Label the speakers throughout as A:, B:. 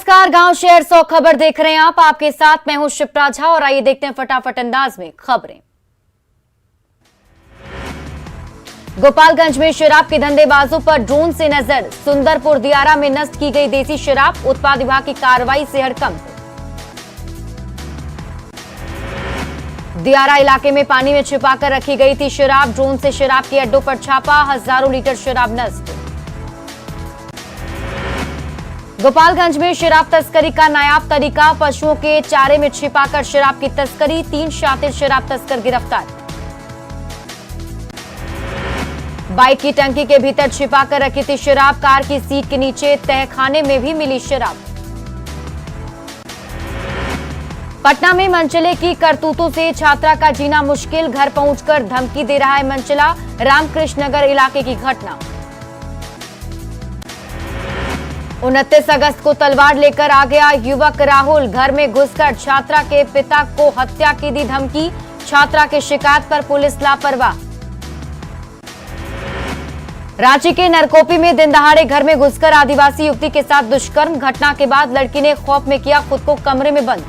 A: नमस्कार, गांव शहर 100 खबर देख रहे हैं आप। आपके साथ मैं हूं शिप्रा झा और आइए देखते हैं फटाफट अंदाज में खबरें। गोपालगंज में शराब के धंधेबाजों पर ड्रोन से नजर। सुंदरपुर दियारा में नष्ट की गई देसी शराब, उत्पाद विभाग की कार्रवाई से हड़कंप। दियारा इलाके में पानी में छिपाकर रखी गई थी शराब, ड्रोन से शराब के अड्डों पर छापा, हजारों लीटर शराब नष्ट। गोपालगंज में शराब तस्करी का नायाब तरीका, पशुओं के चारे में छिपाकर शराब की तस्करी, 3 शातिर शराब तस्कर गिरफ्तार। बाइक की टंकी के भीतर छिपाकर रखी थी शराब, कार की सीट के नीचे तहखाने में भी मिली शराब। पटना में मनचले की करतूतों से छात्रा का जीना मुश्किल, घर पहुंचकर धमकी दे रहा है मनचला, रामकृष्ण नगर इलाके की घटना। 29 अगस्त को तलवार लेकर आ गया युवक राहुल, घर में घुसकर छात्रा के पिता को हत्या की दी धमकी, छात्रा की शिकायत पर पुलिस लापरवाह। रांची के नरकोपी में दिन दहाड़े घर में घुसकर आदिवासी युवती के साथ दुष्कर्म, घटना के बाद लड़की ने खौफ में किया खुद को कमरे में बंद।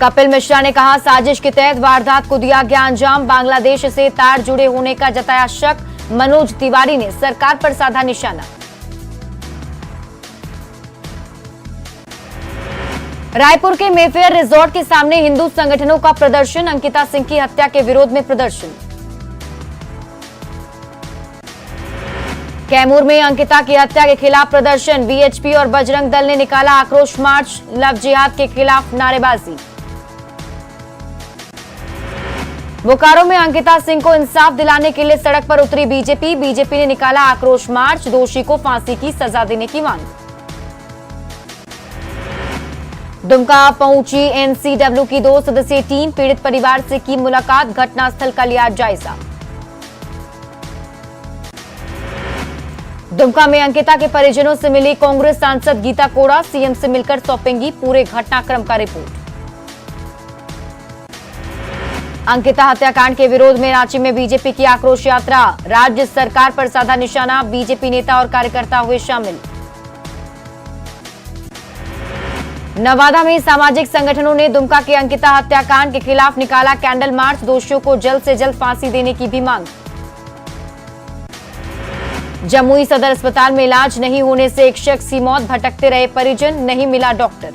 A: कपिल मिश्रा ने कहा, साजिश के तहत वारदात को दिया गया अंजाम, बांग्लादेश से तार जुड़े होने का जताया शक। मनोज तिवारी ने सरकार पर साधा निशाना। रायपुर के मेफेयर रिजॉर्ट के सामने हिंदू संगठनों का प्रदर्शन, अंकिता सिंह की हत्या के विरोध में प्रदर्शन। कैमूर में अंकिता की हत्या के खिलाफ प्रदर्शन, वीएचपी और बजरंग दल ने निकाला आक्रोश मार्च, लव जिहाद के खिलाफ नारेबाजी। बोकारो में अंकिता सिंह को इंसाफ दिलाने के लिए सड़क पर उतरी बीजेपी ने निकाला आक्रोश मार्च, दोषी को फांसी की सजा देने की मांग। दुमका पहुंची एनसीडब्ल्यू की 2 सदस्यीय टीम, पीड़ित परिवार से की मुलाकात, घटनास्थल का लिया जायजा। दुमका में अंकिता के परिजनों से मिली कांग्रेस सांसद गीता कोड़ा, सीएम से मिलकर सौंपेंगी पूरे घटनाक्रम का रिपोर्ट। अंकिता हत्याकांड के विरोध में रांची में बीजेपी की आक्रोश यात्रा, राज्य सरकार पर साधा निशाना, बीजेपी नेता और कार्यकर्ता हुए शामिल। नवादा में सामाजिक संगठनों ने दुमका के अंकिता हत्याकांड के खिलाफ निकाला कैंडल मार्च, दोषियों को जल्द से जल्द फांसी देने की भी मांग। जमुई सदर अस्पताल में इलाज नहीं होने से एक शख्स की मौत, भटकते रहे परिजन, नहीं मिला डॉक्टर।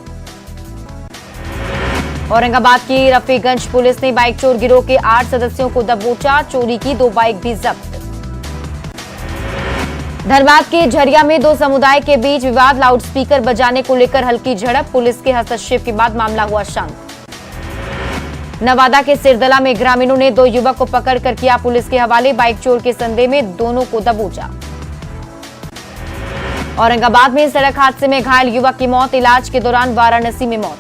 A: औरंगाबाद की रफीगंज पुलिस ने बाइक चोर गिरोह के 8 सदस्यों को दबोचा, चोरी की 2 बाइक भी जब्त। धनबाद के झरिया में 2 समुदाय के बीच विवाद, लाउडस्पीकर बजाने को लेकर हल्की झड़प, पुलिस के हस्तक्षेप के बाद मामला हुआ शांत। नवादा के सिरदला में ग्रामीणों ने 2 युवक को पकड़कर किया पुलिस के हवाले, बाइक चोर के संदेह में दोनों को दबोचा। औरंगाबाद में सड़क हादसे में घायल युवक की मौत, इलाज के दौरान वाराणसी में मौत।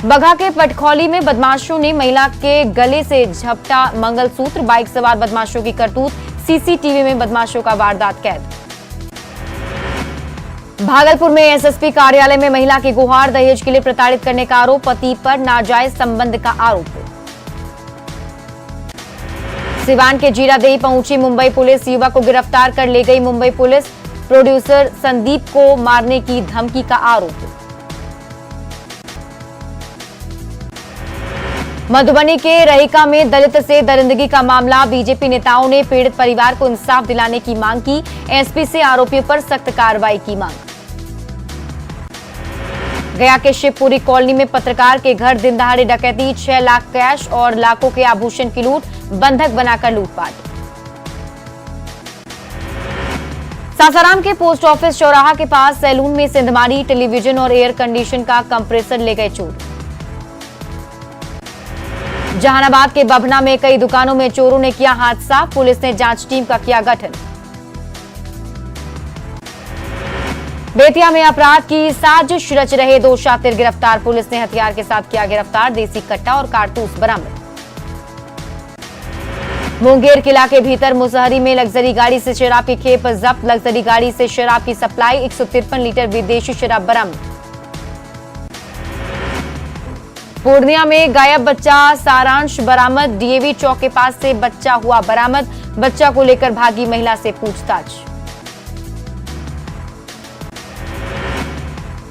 A: बगहा के पटखौली में बदमाशों ने महिला के गले से झपटा मंगलसूत्र, बाइक सवार बदमाशों की करतूत, सीसीटीवी में बदमाशों का वारदात कैद। भागलपुर में एसएसपी कार्यालय में महिला की गुहार, दहेज के लिए प्रताड़ित करने का आरोप, पति पर नाजायज संबंध का आरोप। सिवान के जीरादेई पहुंची मुंबई पुलिस, युवक को गिरफ्तार कर ले गई मुंबई पुलिस, प्रोड्यूसर संदीप को मारने की धमकी का आरोप। मधुबनी के रहिका में दलित से दरिंदगी का मामला, बीजेपी नेताओं ने पीड़ित परिवार को इंसाफ दिलाने की मांग की, एसपी से आरोपियों पर सख्त कार्रवाई की मांग। गया के शिवपुरी कॉलोनी में पत्रकार के घर दिन दहाड़े डकैती, 6 लाख कैश और लाखों के आभूषण की लूट, बंधक बनाकर लूटपाट। सासाराम के पोस्ट ऑफिस चौराहा के पास सैलून में सेंधमारी, टेलीविजन और एयर कंडीशन का कंप्रेसर ले गए चोर। जहानाबाद के बभना में कई दुकानों में चोरों ने किया हादसा, पुलिस ने जांच टीम का किया गठन। बेतिया में अपराध की साजिश रच रहे 2 शातिर गिरफ्तार, पुलिस ने हथियार के साथ किया गिरफ्तार, देसी कट्टा और कारतूस बरामद। मुंगेर किला के भीतर मुसहरी में लग्जरी गाड़ी से शराब की खेप जब्त, लग्जरी गाड़ी से शराब की सप्लाई, 153 लीटर विदेशी शराब बरामद। पूर्णिया में गायब बच्चा सारांश बरामद, डीएवी चौक के पास से बच्चा हुआ बरामद, बच्चा को लेकर भागी महिला से पूछताछ।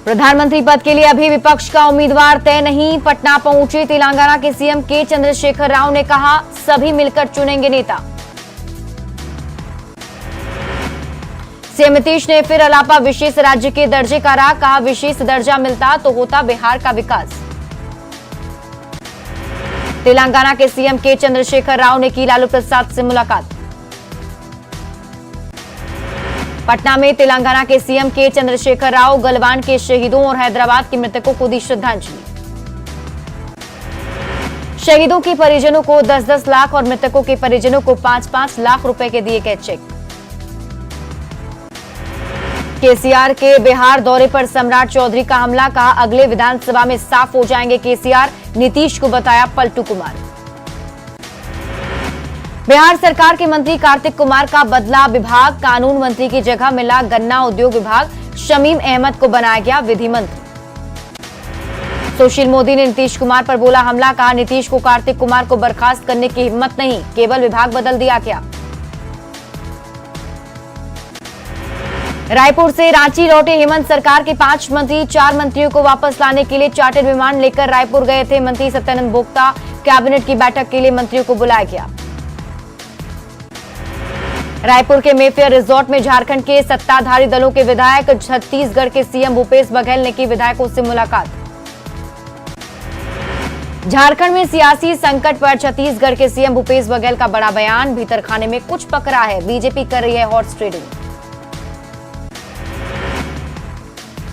A: प्रधानमंत्री पद के लिए अभी विपक्ष का उम्मीदवार तय नहीं, पटना पहुंचे तेलंगाना के सीएम के चंद्रशेखर राव ने कहा सभी मिलकर चुनेंगे नेता। सीएम नीतीश ने फिर अलापा विशेष राज्य के दर्जे का रहा, कहा विशेष दर्जा मिलता तो होता बिहार का विकास। तेलंगाना के सीएम के चंद्रशेखर राव ने की लालू प्रसाद से मुलाकात। पटना में तेलंगाना के सीएम के चंद्रशेखर राव गलवान के शहीदों और हैदराबाद के मृतकों को दी श्रद्धांजलि। शहीदों के परिजनों को 10-10 लाख और मृतकों के परिजनों को 5-5 लाख रुपए के दिए गए चेक। केसीआर के बिहार दौरे पर सम्राट चौधरी का हमला, कहा अगले विधानसभा में साफ हो जाएंगे केसीआर, नीतीश को बताया पलटू कुमार। बिहार सरकार के मंत्री कार्तिक कुमार का बदला विभाग, कानून मंत्री की जगह मिला गन्ना उद्योग विभाग, शमीम अहमद को बनाया गया विधि मंत्री। सुशील मोदी ने नीतीश कुमार पर बोला हमला, कहा नीतीश को कार्तिक कुमार को बर्खास्त करने की हिम्मत नहीं, केवल विभाग बदल दिया गया। रायपुर से रांची लौटे हेमंत सरकार के 5 मंत्री 4 मंत्रियों को वापस लाने के लिए चार्टर्ड विमान लेकर रायपुर गए थे मंत्री सत्यानंद भोक्ता। कैबिनेट की बैठक के लिए मंत्रियों को बुलाया गया। रायपुर के मेफेयर रिजॉर्ट में झारखंड के सत्ताधारी दलों के विधायक, छत्तीसगढ़ के सीएम भूपेश बघेल ने की विधायकों से मुलाकात। झारखंड में सियासी संकट पर छत्तीसगढ़ के सीएम भूपेश बघेल का बड़ा बयान, भीतर खाने में कुछ पकड़ा है, बीजेपी कर रही है हॉर्स ट्रेडिंग।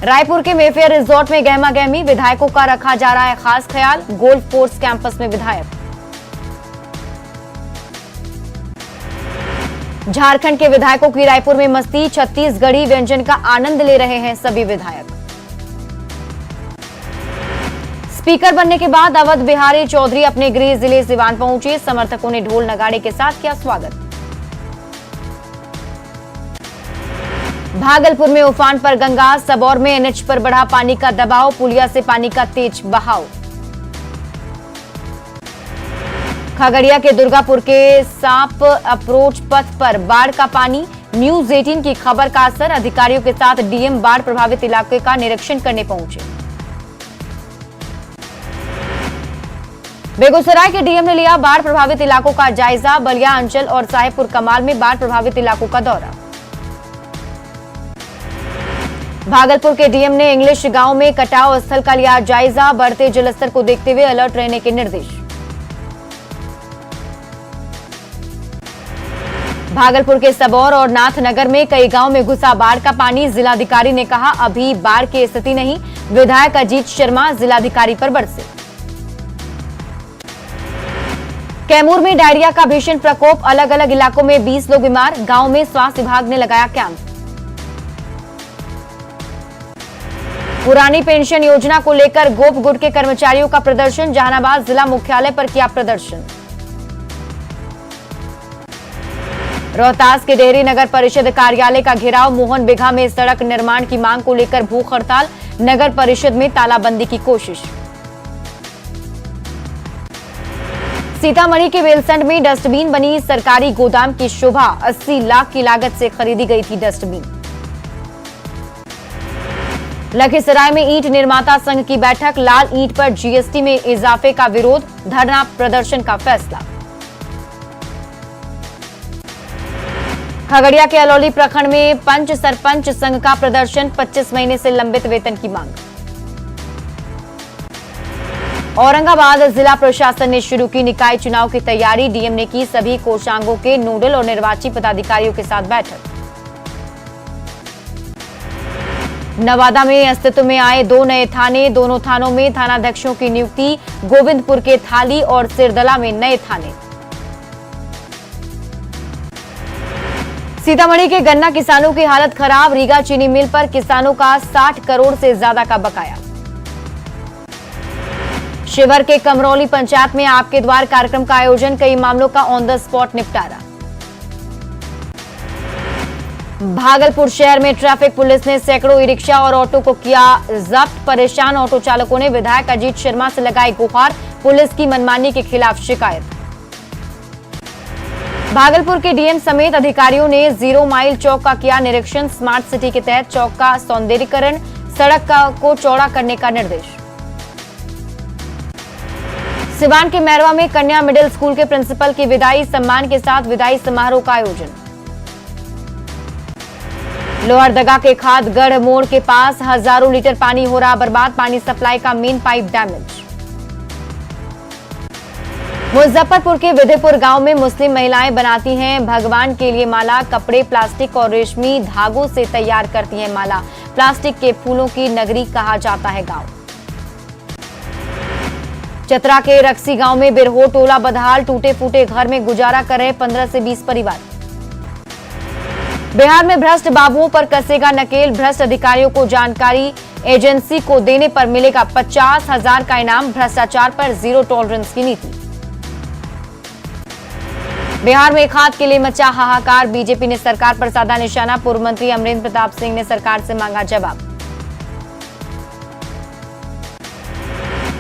A: रायपुर के मेफेयर रिजॉर्ट में गहमा गहमी, विधायकों का रखा जा रहा है खास ख्याल, गोल्फ कोर्स कैंपस में विधायक। झारखंड के विधायकों की रायपुर में मस्ती, छत्तीसगढ़ी व्यंजन का आनंद ले रहे हैं सभी विधायक। स्पीकर बनने के बाद अवध बिहारी चौधरी अपने गृह जिले सिवान पहुंचे, समर्थकों ने ढोल नगाड़े के साथ किया स्वागत। भागलपुर में उफान पर गंगा, सबौर में एनएच पर बढ़ा पानी का दबाव, पुलिया से पानी का तेज बहाव। खगड़िया के दुर्गापुर के सांप अप्रोच पथ पर बाढ़ का पानी, न्यूज 18 की खबर का असर, अधिकारियों के साथ डीएम बाढ़ प्रभावित इलाके का निरीक्षण करने पहुंचे। बेगूसराय के डीएम ने लिया बाढ़ प्रभावित इलाकों का जायजा, बलिया अंचल और साहेबपुर कमाल में बाढ़ प्रभावित इलाकों का दौरा। भागलपुर के डीएम ने इंग्लिश गांव में कटाव स्थल का लिया जायजा, बढ़ते जलस्तर को देखते हुए अलर्ट रहने के निर्देश। भागलपुर के सबौर और नाथनगर में कई गांव में घुसा बाढ़ का पानी, जिलाधिकारी ने कहा अभी बाढ़ की स्थिति नहीं, विधायक अजीत शर्मा जिलाधिकारी पर बरसे। कैमूर में डायरिया का भीषण प्रकोप, अलग अलग इलाकों में 20 लोग बीमार, गांव में स्वास्थ्य विभाग ने लगाया कैंप। पुरानी पेंशन योजना को लेकर गोप गुट के कर्मचारियों का प्रदर्शन, जहानाबाद जिला मुख्यालय पर किया प्रदर्शन। रोहतास के डेहरी नगर परिषद कार्यालय का घेराव, मोहन बिघा में सड़क निर्माण की मांग को लेकर भूख हड़ताल, नगर परिषद में तालाबंदी की कोशिश। सीतामढ़ी के बेलसंड में डस्टबिन बनी सरकारी गोदाम की शोभा, 80 लाख की लागत से खरीदी गई थी डस्टबिन। लखीसराय में ईंट निर्माता संघ की बैठक, लाल ईंट पर जीएसटी में इजाफे का विरोध, धरना प्रदर्शन का फैसला। खगड़िया के अलौली प्रखंड में पंच सरपंच संघ का प्रदर्शन, 25 महीने से लंबित वेतन की मांग। औरंगाबाद जिला प्रशासन ने शुरू की निकाय चुनाव की तैयारी, डीएम ने की सभी कोषांगों के नोडल और निर्वाची पदाधिकारियों के साथ बैठक। नवादा में अस्तित्व में आए 2 नए थाने, दोनों थानों में थानाध्यक्षों की नियुक्ति, गोविंदपुर के थाली और सिरदला में नए थाने। सीतामढ़ी के गन्ना किसानों की हालत खराब, रीगा चीनी मिल पर किसानों का 60 करोड़ से ज्यादा का बकाया। शिवहर के कमरौली पंचायत में आपके द्वार कार्यक्रम का आयोजन, कई मामलों का ऑन द स्पॉट निपटारा। भागलपुर शहर में ट्रैफिक पुलिस ने सैकड़ों ई रिक्शा और ऑटो को किया जब्त, परेशान ऑटो चालकों ने विधायक अजीत शर्मा से लगाई गुहार, पुलिस की मनमानी के खिलाफ शिकायत। भागलपुर के डीएम समेत अधिकारियों ने 0 माइल चौक का किया निरीक्षण। स्मार्ट सिटी के तहत चौक का सौंदर्यीकरण, सड़क को चौड़ा करने का निर्देश। सिवान के मैरवा में कन्या मिडिल स्कूल के प्रिंसिपल की विदाई, सम्मान के साथ विदाई समारोह का आयोजन। लोहरदगा के खादगढ़ मोड़ के पास हजारों लीटर पानी हो रहा बर्बाद, पानी सप्लाई का मेन पाइप डैमेज। मुजफ्फरपुर के विधिपुर गांव में मुस्लिम महिलाएं बनाती हैं भगवान के लिए माला, कपड़े, प्लास्टिक और रेशमी धागों से तैयार करती हैं माला। प्लास्टिक के फूलों की नगरी कहा जाता है गांव। चतरा के रक्सी गांव में बिरहो टोला बदहाल, टूटे फूटे घर में गुजारा कर रहे 15 से 20 परिवार। बिहार में भ्रष्ट बाबुओं पर कसेगा नकेल, भ्रष्ट अधिकारियों को जानकारी एजेंसी को देने पर मिलेगा 50,000 का इनाम, भ्रष्टाचार पर जीरो टॉलरेंस की नीति। बिहार में खाद के लिए मचा हाहाकार, बीजेपी ने सरकार पर साधा निशाना, पूर्व मंत्री अमरेंद्र प्रताप सिंह ने सरकार से मांगा जवाब।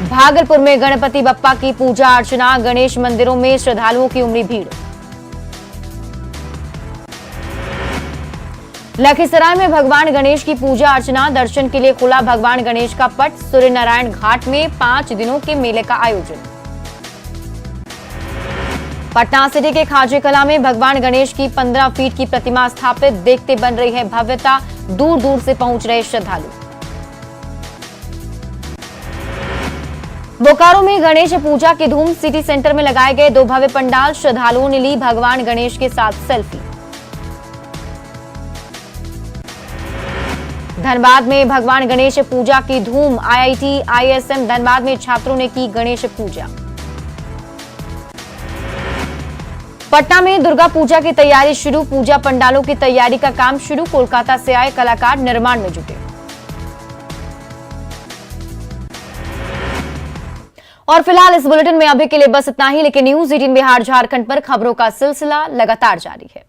A: भागलपुर में गणपति बप्पा की पूजा अर्चना, गणेश मंदिरों में श्रद्धालुओं की उमड़ी भीड़। लखीसराय में भगवान गणेश की पूजा अर्चना, दर्शन के लिए खुला भगवान गणेश का पट। सूर्य नारायण घाट में 5 दिनों के मेले का आयोजन। पटना सिटी के खाजे कला में भगवान गणेश की 15 फीट की प्रतिमा स्थापित, देखते बन रही है भव्यता, दूर दूर से पहुंच रहे श्रद्धालु। बोकारो में गणेश पूजा की धूम, सिटी सेंटर में लगाए गए 2 भव्य पंडाल, श्रद्धालुओं ने ली भगवान गणेश के साथ सेल्फी। धनबाद में भगवान गणेश पूजा की धूम, आईआईटी आईएसएम धनबाद में छात्रों ने की गणेश पूजा। पटना में दुर्गा पूजा की तैयारी शुरू, पूजा पंडालों की तैयारी का काम शुरू, कोलकाता से आए कलाकार निर्माण में जुटे। और फिलहाल इस बुलेटिन में अभी के लिए बस इतना ही, लेकिन न्यूज़ 18 बिहार झारखंड पर खबरों का सिलसिला लगातार जारी है।